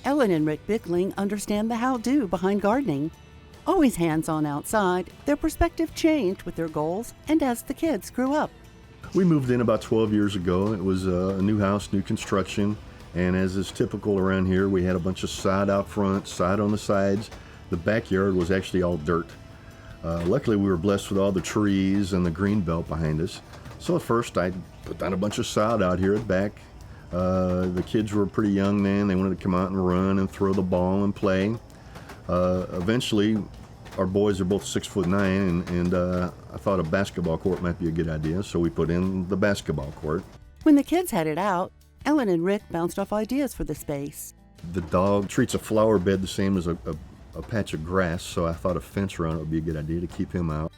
Ellen and Rick Bickling understand the how-do behind gardening. Always hands-on outside, their perspective changed with their goals and as the kids grew up. We moved in about 12 years ago. It was a new house, new construction, and as is typical around here, we had a bunch of sod out front, sod on the sides. The backyard was actually all dirt. Luckily, we were blessed with all the trees and the green belt behind us. So at first, I put down a bunch of sod out here at back. The kids were pretty young then. They wanted to come out and run and throw the ball and play. Eventually, our boys are both 6'9", and I thought a basketball court might be a good idea, so we put in the basketball court. When the kids headed out, Ellen and Rick bounced off ideas for the space. The dog treats a flower bed the same as a patch of grass, so I thought a fence around it would be a good idea to keep him out.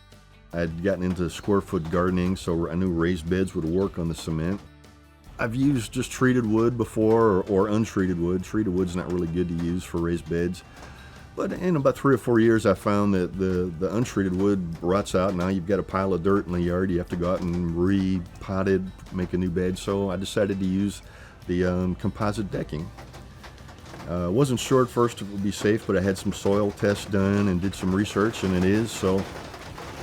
I'd gotten into square foot gardening, so I knew raised beds would work on the cement. I've used just treated wood before or untreated wood. Treated wood's not really good to use for raised beds. But in about 3 or 4 years, I found that the untreated wood rots out. Now you've got a pile of dirt in the yard. You have to go out and re-pot it, make a new bed. So I decided to use the composite decking. Wasn't sure at first if it would be safe, but I had some soil tests done and did some research, and it is. So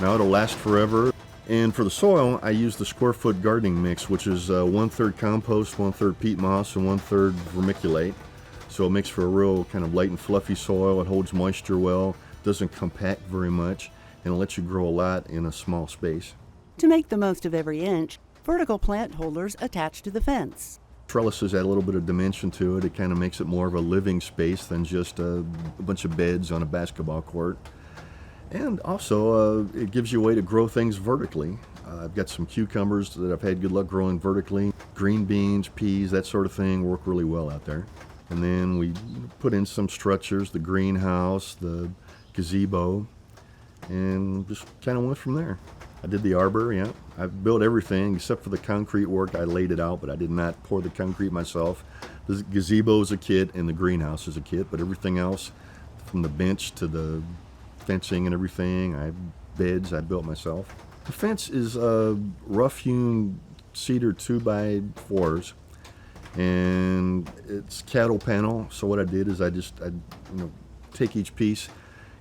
now it'll last forever. And for the soil, I used the square foot gardening mix, which is 1/3 compost, 1/3 peat moss, and 1/3 vermiculite. So it makes for a real kind of light and fluffy soil. It holds moisture well, doesn't compact very much, and it lets you grow a lot in a small space. To make the most of every inch, vertical plant holders attached to the fence. Trellises add a little bit of dimension to it. It kind of makes it more of a living space than just a bunch of beds on a basketball court. And also, it gives you a way to grow things vertically. I've got some cucumbers that I've had good luck growing vertically. Green beans, peas, that sort of thing work really well out there. And then we put in some structures, the greenhouse, the gazebo, and just kind of went from there. I did the arbor, yeah. I've built everything except for the concrete work. I laid it out, but I did not pour the concrete myself. The gazebo is a kit and the greenhouse is a kit, but everything else, from the bench to the fencing and everything, beds I built myself. The fence is rough-hewn cedar 2x4s, and it's cattle panel. So what I did is I take each piece,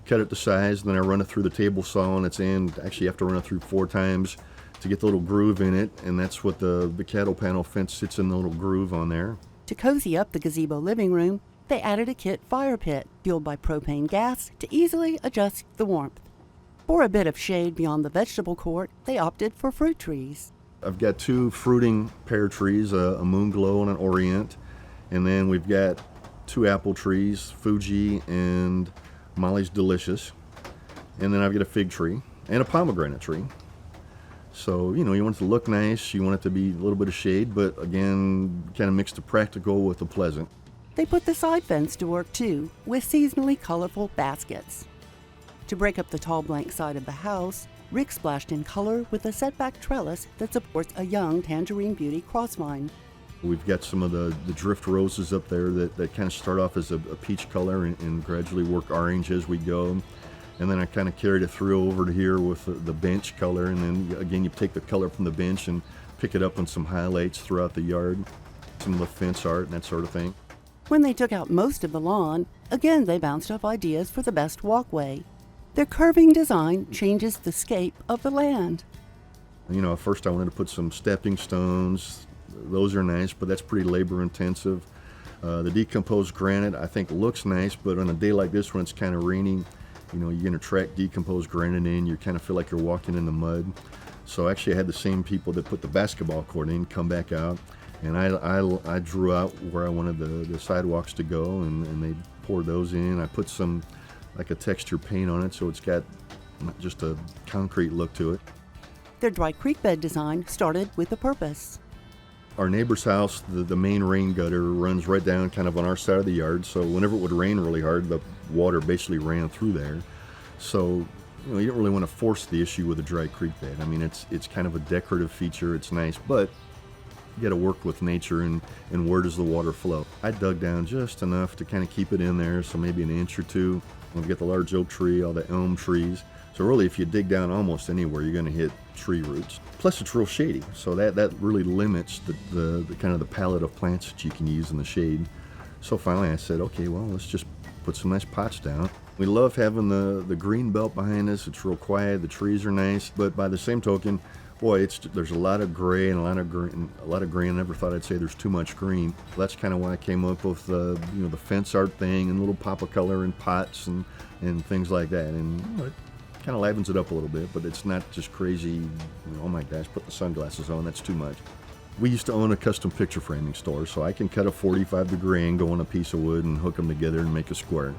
cut it to size, then I run it through the table saw on its end. Actually, you have to run it through 4 times to get the little groove in it, and that's what the cattle panel fence sits in the little groove on there. To cozy up the gazebo living room, they added a kit fire pit fueled by propane gas to easily adjust the warmth. For a bit of shade beyond the vegetable court, they opted for fruit trees. I've got 2 fruiting pear trees, a Moonglow and an Orient, and then we've got 2 apple trees, Fuji and Molly's Delicious, and then I've got a fig tree and a pomegranate tree. So, you want it to look nice, you want it to be a little bit of shade, but again, kind of mix the practical with the pleasant. They put the side fence to work too, with seasonally colorful baskets. To break up the tall blank side of the house, Rick splashed in color with a setback trellis that supports a young Tangerine Beauty crossvine. We've got some of the drift roses up there that kind of start off as a peach color and gradually work orange as we go. And then I kind of carried it through over to here with the bench color, and then again you take the color from the bench and pick it up on some highlights throughout the yard, some of the fence art and that sort of thing. When they took out most of the lawn, again they bounced off ideas for the best walkway. Their curving design changes the scape of the land. At first I wanted to put some stepping stones. Those are nice, but that's pretty labor intensive. The decomposed granite I think looks nice, but on a day like this when it's kind of rainy, you're going to track decomposed granite in, you kind of feel like you're walking in the mud. So actually I had the same people that put the basketball court in come back out, and I drew out where I wanted the sidewalks to go, and they poured those in. I put some like a texture paint on it so it's got not just a concrete look to it. Their dry creek bed design started with a purpose. Our neighbor's house, the main rain gutter runs right down kind of on our side of the yard, so whenever it would rain really hard, the water basically ran through there. So, you don't really want to force the issue with a dry creek bed. I mean, it's kind of a decorative feature, it's nice, but you got to work with nature and where does the water flow. I dug down just enough to kind of keep it in there, so maybe an inch or two. We've got the large oak tree, all the elm trees. So really, if you dig down almost anywhere, you're going to hit tree roots. Plus, it's real shady, so that really limits the kind of the palette of plants that you can use in the shade. So finally I said, okay, well, let's just put some nice pots down. We love having the green belt behind us. It's real quiet, the trees are nice, but by the same token, boy, there's a lot of gray and a lot of green. I never thought I'd say there's too much green. That's kind of why I came up with the fence art thing and a little pop of color in pots and things like that. And it kind of livens it up a little bit, but it's not just crazy, oh my gosh, put the sunglasses on, that's too much. We used to own a custom picture framing store, so I can cut a 45-degree angle on a piece of wood and hook them together and make a square.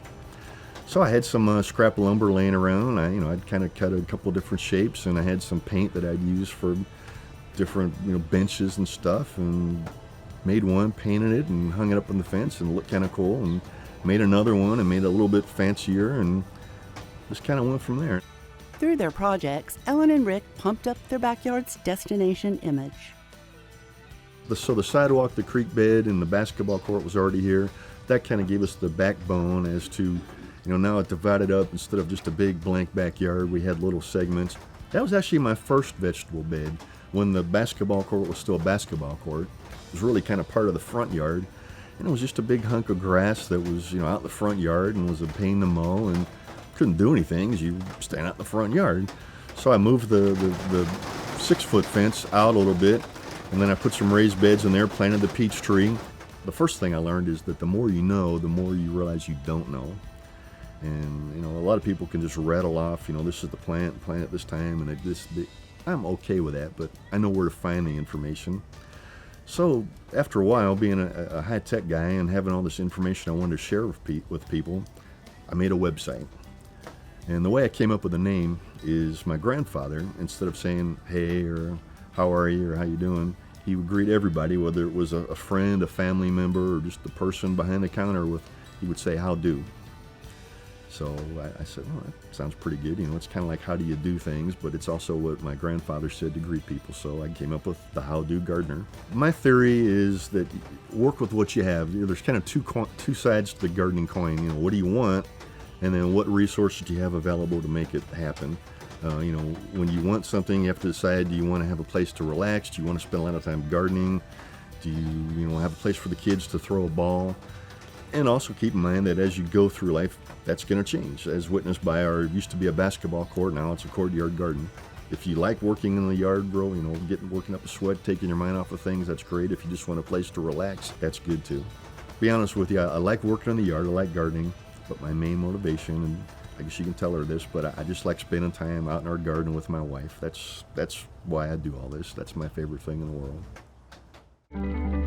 So I had some scrap lumber laying around. I'd kind of cut a couple different shapes, and I had some paint that I'd use for different benches and stuff, and made one, painted it, and hung it up on the fence, and it looked kind of cool, and made another one and made it a little bit fancier, and just kind of went from there. Through their projects, Ellen and Rick pumped up their backyard's destination image. So the sidewalk, the creek bed, and the basketball court was already here. That kind of gave us the backbone as to, now it divided up. Instead of just a big blank backyard, we had little segments. That was actually my first vegetable bed. When the basketball court was still a basketball court, it was really kind of part of the front yard. And it was just a big hunk of grass that was, out in the front yard and was a pain to mow and couldn't do anything as you stand out in the front yard. So I moved the 6-foot fence out a little bit, and then I put some raised beds in there, planted the peach tree. The first thing I learned is that the more you know, the more you realize you don't know. And, a lot of people can just rattle off, this is the plant at this time, and I'm okay with that, but I know where to find the information. So after a while, being a high-tech guy and having all this information I wanted to share with people, I made a website. And the way I came up with the name is my grandfather, instead of saying, hey, or how are you, or how you doing, he would greet everybody, whether it was a friend, a family member, or just the person behind the counter he would say, how do. So I said, well, that sounds pretty good. It's kind of like how do you do things, but it's also what my grandfather said to greet people. So I came up with the How Do Gardener. My theory is that work with what you have. There's kind of two sides to the gardening coin. What do you want? And then what resources do you have available to make it happen? When you want something, you have to decide, do you want to have a place to relax? Do you want to spend a lot of time gardening? Do you have a place for the kids to throw a ball? And also keep in mind that as you go through life, that's going to change, as witnessed by used to be a basketball court, now it's a courtyard garden. If you like working in the yard, bro, working up a sweat, taking your mind off of things, that's great. If you just want a place to relax, that's good too. Be honest with you, I like working in the yard, I like gardening, but my main motivation, and I guess you can tell her this, but I just like spending time out in our garden with my wife. That's why I do all this. That's my favorite thing in the world.